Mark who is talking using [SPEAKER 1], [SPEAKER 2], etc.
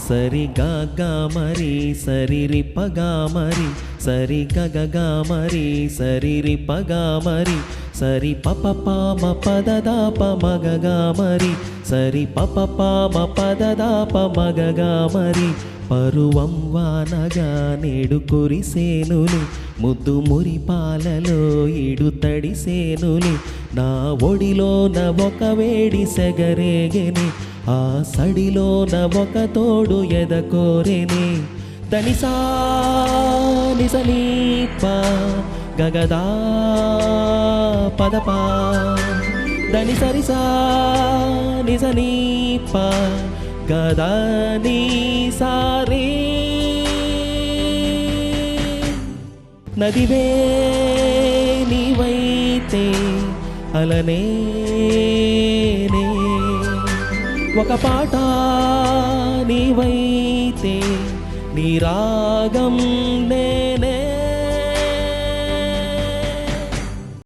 [SPEAKER 1] సరి గా మరి సరి రి పగా మరి సరి గ మరి సరి రి పగా మరి సరి పప పామ పద దాప మగగా మరి సరి పప పామ పద దాప మగగా మరి పరువం వానగా నేడు కురిసేనులు ముద్దు మురి పాలలో ఈడు తడిసేనులు నా ఒడిలోన ఒక వేడి సెగరేగెని ఆ సడిలోన ఒక తోడు ఎదకోరెని తనిసా నిసనీప గగదా పదపా దని సరిసా నిసనీప గదని సారీ నదివే నీవైతే అలనే ఒక పాట నీవైతే నీ రాగం నే